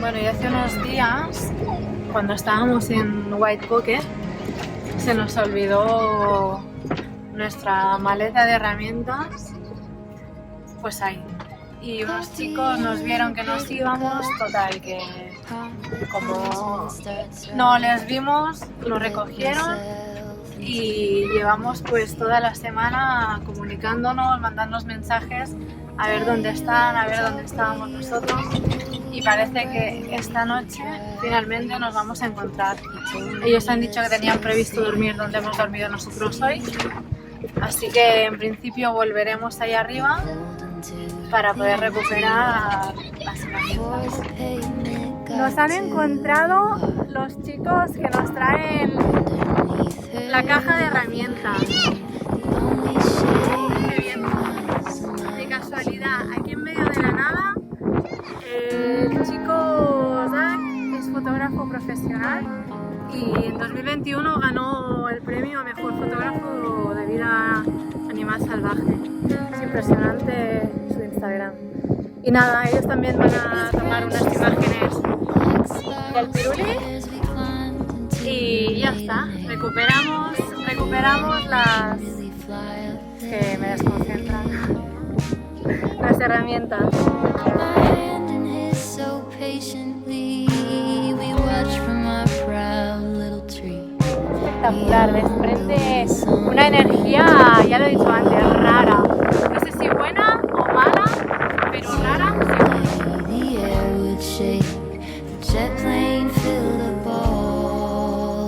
Bueno, y hace unos días, cuando estábamos en White Pocket, se nos olvidó nuestra maleta de herramientas, pues ahí. Y unos chicos nos vieron que nos íbamos, total, que como no les vimos, lo recogieron y llevamos pues toda la semana comunicándonos, mandándonos mensajes a ver dónde están, a ver dónde estábamos nosotros, y parece que esta noche finalmente nos vamos a encontrar. Ellos han dicho que tenían previsto dormir donde hemos dormido nosotros hoy, así que en principio volveremos ahí arriba para poder recuperar las herramientas. Nos han encontrado los chicos que nos traen la caja de herramientas. Qué bien. De casualidad, aquí en medio de la nada, el chico Zach es fotógrafo profesional y en 2021 ganó el premio a mejor fotógrafo de vida animal salvaje. Es impresionante su Instagram. Y nada, ellos también van a tomar unas imágenes del piruli y ya está, recuperamos las que me desconcentran, las herramientas. Espectacular, desprende una energía, ya lo he dicho antes, rara. No sé si buena o mala, pero rara.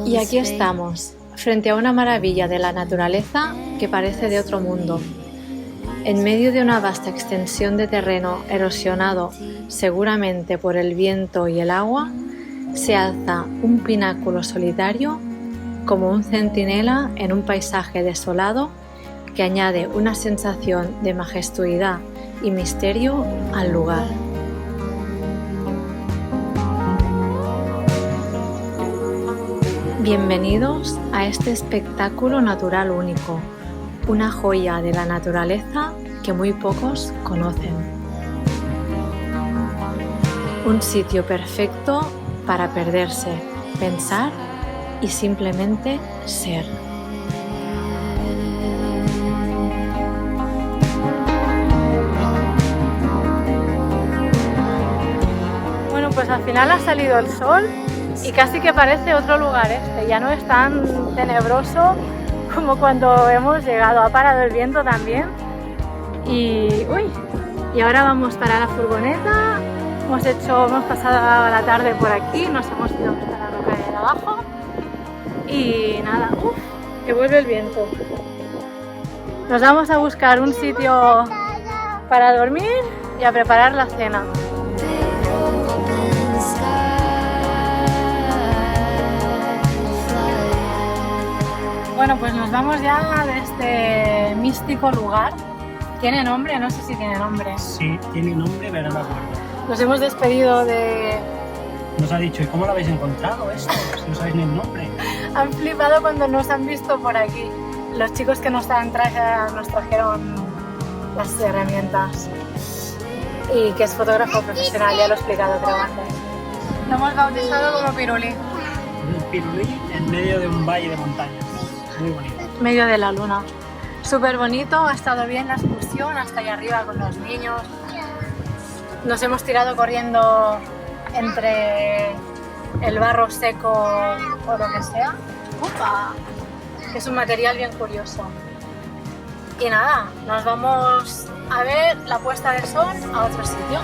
Y aquí estamos, frente a una maravilla de la naturaleza que parece de otro mundo. En medio de una vasta extensión de terreno erosionado seguramente por el viento y el agua, se alza un pináculo solitario como un centinela en un paisaje desolado que añade una sensación de majestuosidad y misterio al lugar. Bienvenidos a este espectáculo natural único, una joya de la naturaleza que muy pocos conocen. Un sitio perfecto para perderse, pensar y simplemente ser. Bueno, pues al final ha salido el sol y casi que parece otro lugar este, ya no es tan tenebroso como cuando hemos llegado. Ha parado el viento también y ahora vamos para la furgoneta. Hemos pasado la tarde por aquí, nos hemos ido hasta la roca de abajo y nada, que vuelve el viento. Nos vamos a buscar un sitio para dormir y a preparar la cena. Bueno, pues nos vamos ya de este místico lugar. ¿Tiene nombre? No sé si tiene nombre. Sí, tiene nombre, pero no me acuerdo. Nos hemos despedido de... Nos ha dicho, ¿y cómo lo habéis encontrado esto? Si no sabéis ni el nombre. Han flipado cuando nos han visto por aquí. Los chicos que nos trajeron las herramientas. Y que es fotógrafo profesional, ya lo he explicado creo antes. Lo hemos bautizado como Piruli. Un pirulí en medio de un valle de montañas. Muy bonito. Medio de la luna. Súper bonito, ha estado bien la excursión hasta allá arriba con los niños. Nos hemos tirado corriendo entre el barro seco o lo que sea. ¡Upa! Que es un material bien curioso. Y nada, nos vamos a ver la puesta de sol a otro sitio.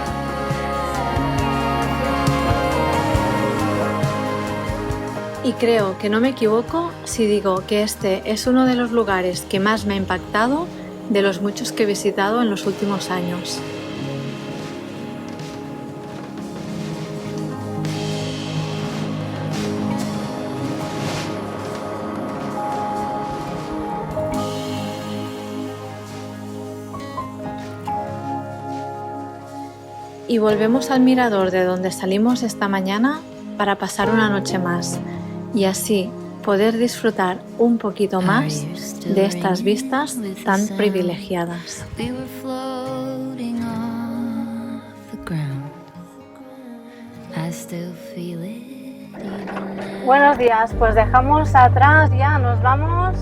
Y creo que no me equivoco si digo que este es uno de los lugares que más me ha impactado de los muchos que he visitado en los últimos años. Y volvemos al mirador de donde salimos esta mañana para pasar una noche más y así poder disfrutar un poquito más de estas vistas tan privilegiadas. Buenos días, pues dejamos atrás ya, nos vamos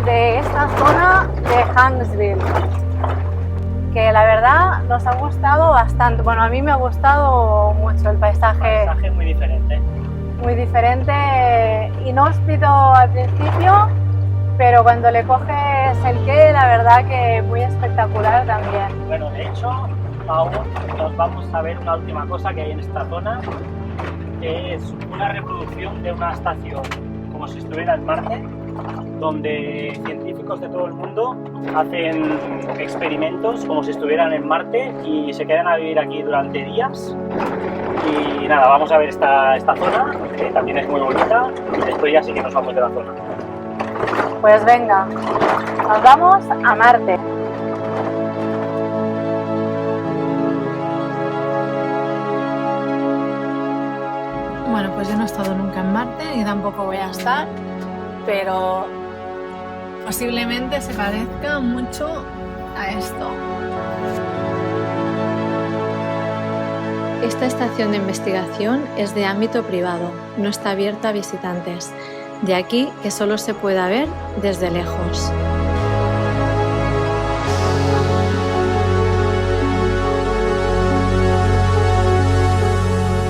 de esta zona de Hanksville, que la verdad nos ha gustado bastante. Bueno, a mí me ha gustado mucho el paisaje. Un paisaje muy diferente. Muy diferente, inhóspito al principio, pero cuando le coges el qué, la verdad que muy espectacular también. Bueno, de hecho, aún nos vamos a ver una última cosa que hay en esta zona, que es una reproducción de una estación como si estuviera en Marte, donde científicos de todo el mundo hacen experimentos como si estuvieran en Marte y se quedan a vivir aquí durante días. Y nada, vamos a ver esta zona, que también es muy bonita, y después ya sí que nos vamos de la zona. Pues venga, nos vamos a Marte. Bueno, pues yo no he estado nunca en Marte y tampoco voy a estar, pero posiblemente se parezca mucho a esto. Esta estación de investigación es de ámbito privado, no está abierta a visitantes, de aquí que solo se pueda ver desde lejos.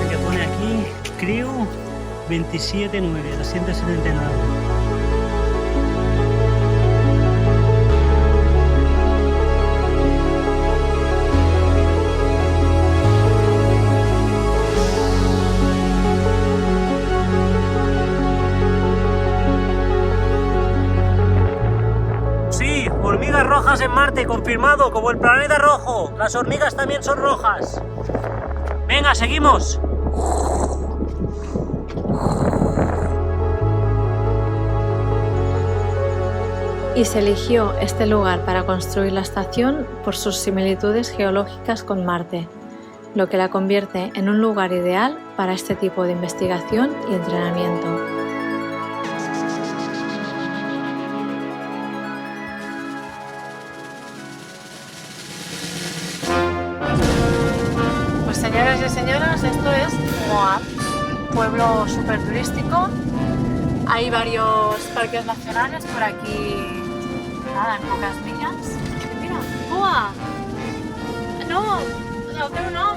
Que pone aquí Crew 279, 279. Hormigas rojas en Marte, confirmado, como el planeta rojo. Las hormigas también son rojas. Venga, seguimos. Y se eligió este lugar para construir la estación por sus similitudes geológicas con Marte, lo que la convierte en un lugar ideal para este tipo de investigación y entrenamiento. Señoras y señoras, esto es Moab, pueblo súper turístico. Hay varios parques nacionales por aquí, nada, en pocas millas. Mira, ¡Moab! No, no tengo un nom.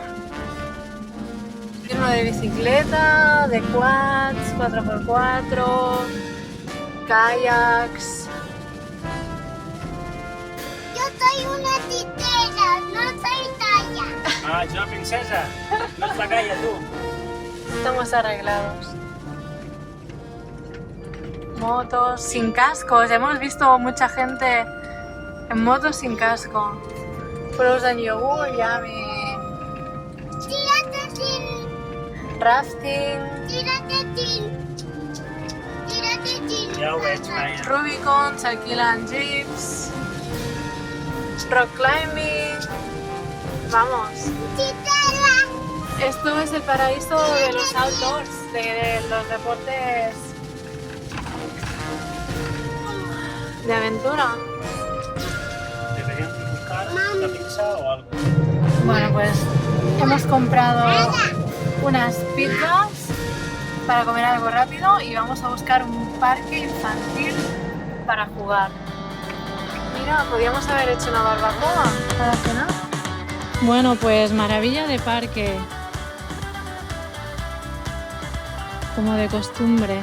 Tiene uno de bicicleta, de quads, 4x4, kayaks. Yo soy una titera, no soy talla. Ah, yo, princesa. No es la calle, tú. Estamos arreglados. Motos sin cascos. Hemos visto mucha gente en motos sin casco. Frozen yogur, yummy. Tírate sin, Rafting, tírate sin. Ja ho veig, Maia. Rubicon, se alquilan jeeps. Rock climbing. Vamos. Titera. Esto es el paraíso de los outdoors, de los deportes de aventura. Deberían buscar una pizza o algo. Bueno, pues hemos comprado unas pizzas para comer algo rápido y vamos a buscar un parque infantil para jugar. Mira, podríamos haber hecho una barbacoa para cenar. Bueno, pues maravilla de parque. Como de costumbre.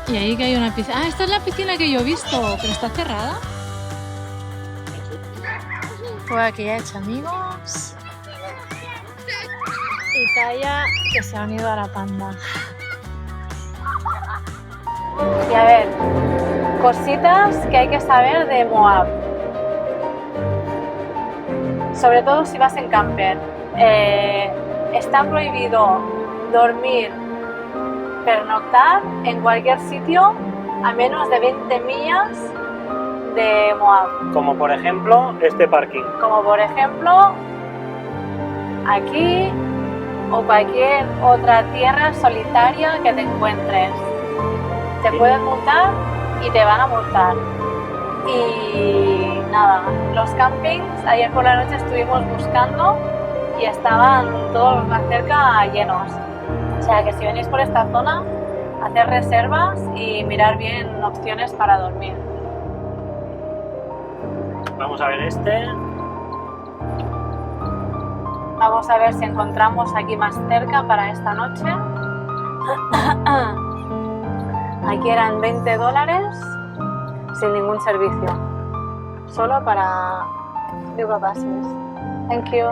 Y ahí que hay una piscina. Ah, esta es la piscina que yo he visto, pero está cerrada. Pues aquí ya he hecho amigos. Y Taya, que se ha unido a la panda. Y a ver, cositas que hay que saber de Moab. Sobre todo si vas en camper. Está prohibido dormir, pernoctar en cualquier sitio a menos de 20 millas de Moab. Como por ejemplo este parking. Como por ejemplo aquí o cualquier otra tierra solitaria que te encuentres. Te pueden multar y te van a multar. Y nada, los campings, ayer por la noche estuvimos buscando y estaban todos los más cerca llenos. O sea que si venís por esta zona, hacer reservas y mirar bien opciones para dormir. Vamos a ver este. Vamos a ver si encontramos aquí más cerca para esta noche. Aquí eran $20 sin ningún servicio. Solo para yoga classes. Thank you.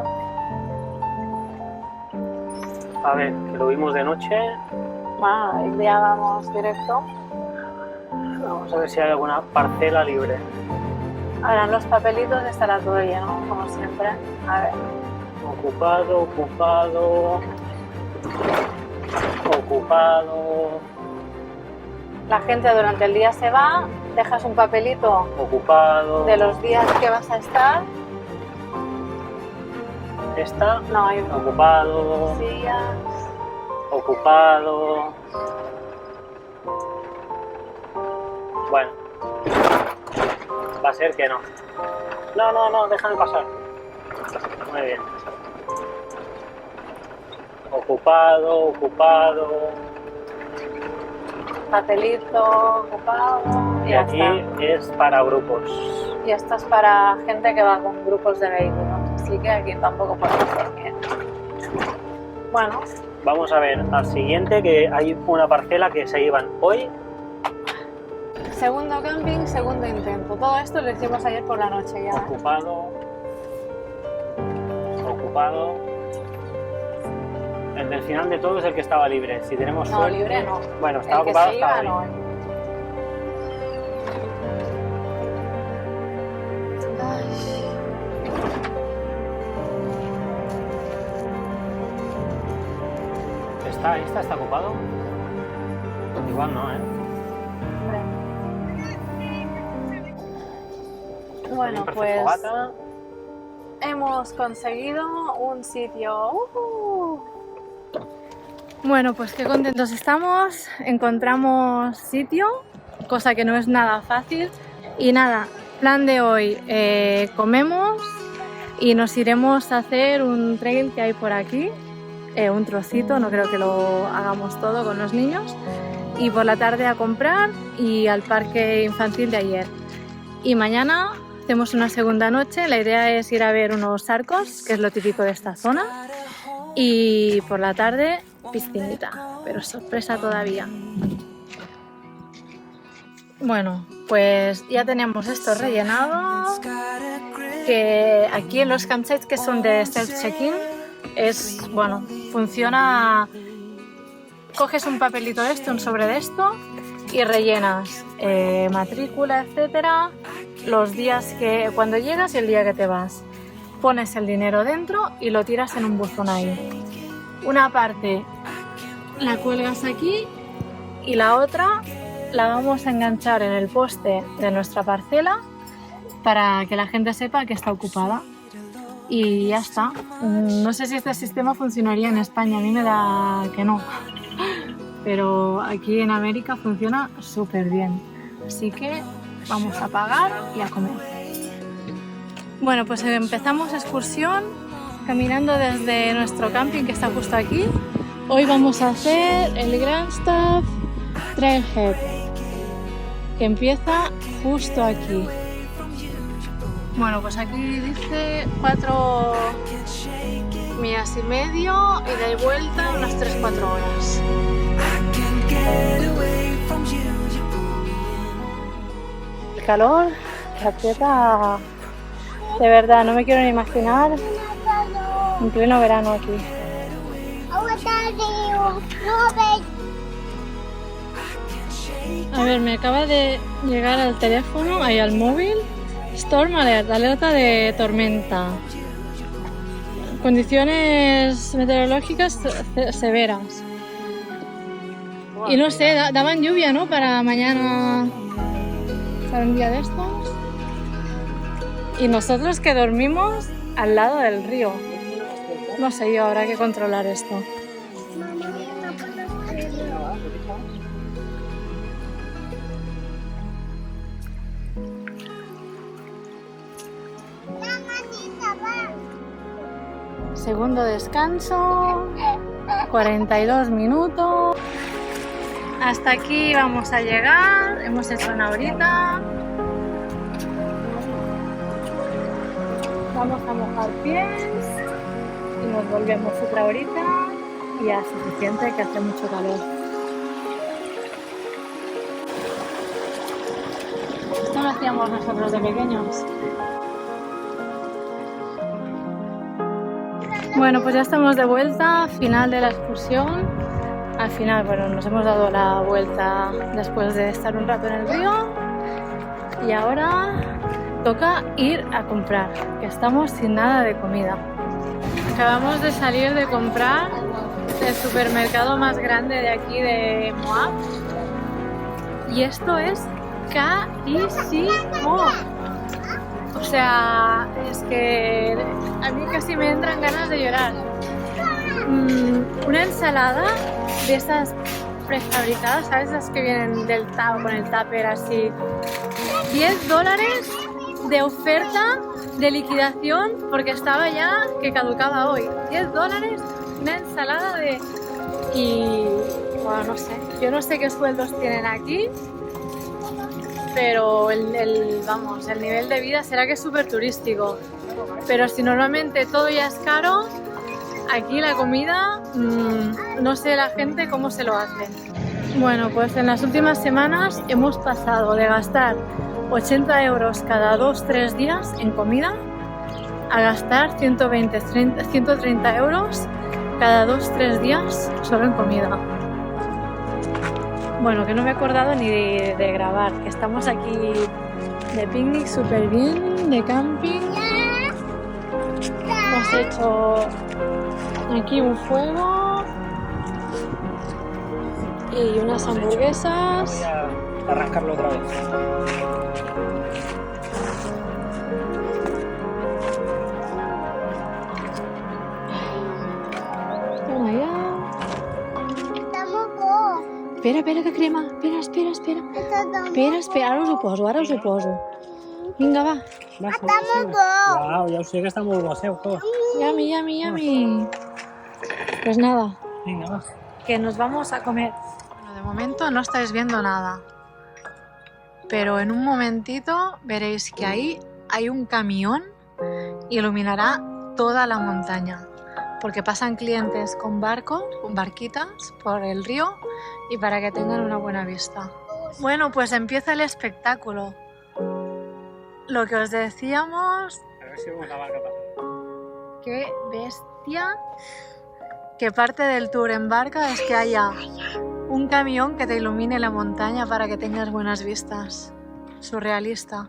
A ver, que lo vimos de noche. Bueno, ya vamos directo. Vamos a ver si hay alguna parcela libre. Ahora en los papelitos estará todo lleno, como siempre. A ver. Ocupado, ocupado. Ocupado. La gente durante el día se va, dejas un papelito Ocupado. de los días que vas a estar. Esta. No, hay Ocupado. días. Ocupado. Bueno. Va a ser que no. No, déjame pasar. Muy bien. Ocupado, ocupado. Papelito ocupado. Y Ya aquí está. es para grupos. Y esto es para gente que va con grupos de vehículos. Así que aquí tampoco podemos dormir. Bueno, Vamos a ver al siguiente, que hay una parcela que se iban hoy. segundo camping, segundo intento. Todo esto lo hicimos ayer por la noche ya. Ocupado. Ocupado. El del final de todo es el que estaba libre. Si tenemos No, suerte. libre no. Bueno, estaba El que ocupado se hasta iba, hoy. no. Ay. ¿Esta está ocupado? Igual no, ¿eh? Bueno, Perfect pues fogata. hemos conseguido un sitio. Bueno, pues qué contentos estamos. Encontramos sitio, cosa que no es nada fácil. Y nada, plan de hoy, comemos y nos iremos a hacer un trail que hay por aquí. Un trocito, no creo que lo hagamos todo con los niños. Y por la tarde a comprar y al parque infantil de ayer. Y mañana hacemos una segunda noche. La idea es ir a ver unos arcos, que es lo típico de esta zona. Y por la tarde, piscinita, pero sorpresa todavía. Bueno, pues ya tenemos esto rellenado. Que aquí en los campsites que son de self-check-in, es, bueno, funciona. Coges un papelito de esto, un sobre de esto y rellenas matrícula, etcétera, los días que cuando llegas y el día que te vas. Pones el dinero dentro y lo tiras en un buzón ahí. Una parte la cuelgas aquí y la otra la vamos a enganchar en el poste de nuestra parcela para que la gente sepa que está ocupada. Y ya está. No sé si este sistema funcionaría en España, a mí me da que no. Pero aquí en América funciona súper bien. Así que vamos a pagar y a comer. Bueno, pues empezamos excursión caminando desde nuestro camping que está justo aquí. Hoy vamos a hacer el Grandstaff Trailhead, que empieza justo aquí. Bueno, pues aquí dice 4 millas y medio, ida y vuelta, unas 3-4 horas. El calor que aprieta, de verdad, no me quiero ni imaginar en pleno verano aquí. A ver, me acaba de llegar al teléfono, ahí al móvil, Storm Alert, alerta de tormenta. Condiciones meteorológicas severas. Y no sé, daban lluvia, ¿no? Para mañana, para un día de estos. Y nosotros que dormimos al lado del río. No sé yo, habrá que controlar esto. Segundo descanso, 42 minutos. Hasta aquí vamos a llegar, hemos hecho una horita. Vamos a mojar pies y nos volvemos otra horita y ya es suficiente, que hace mucho calor. Esto lo hacíamos nosotros de pequeños. Bueno, pues ya estamos de vuelta, final de la excursión. Al final, bueno, nos hemos dado la vuelta después de estar un rato en el río y ahora toca ir a comprar, que estamos sin nada de comida. Acabamos de salir de comprar del supermercado más grande de aquí de Moab y esto es carísimo. O sea, es que a mí casi me entran ganas de llorar. Una ensalada de esas prefabricadas, ¿sabes? Esas que vienen del con el tupper así. $10 de oferta de liquidación porque estaba ya que caducaba hoy. $10, una ensalada de... Y bueno, no sé. Yo no sé qué sueldos tienen aquí. Pero vamos, el nivel de vida será que es súper turístico. Pero si normalmente todo ya es caro, aquí la comida, no sé la gente cómo se lo hace. Bueno, pues en las últimas semanas hemos pasado de gastar 80 euros cada 2-3 días en comida a gastar 130 euros cada 2-3 días solo en comida. Bueno, que no me he acordado ni de grabar, que estamos aquí de picnic súper bien, de camping. Hemos hecho aquí un fuego y unas hamburguesas. Voy a arrancarlo otra vez. Toma ya. Espera, que crema. Espera, ara us ho poso. Vinga, va. Wow, ja ho sé que està molt bo, seu. Yummy. Pues nada, Vinga, va. que nos vamos a comer. Bueno, de momento no estáis viendo nada, pero en un momentito veréis que ahí hay un camión y iluminará toda la montaña, porque pasan clientes con barcos, con barquitas por el río y para que tengan una buena vista. Bueno, pues empieza el espectáculo. Lo que os decíamos, A ver si vemos la barca pasar. qué bestia, que parte del tour en barca es que haya un camión que te ilumine la montaña para que tengas buenas vistas. Surrealista.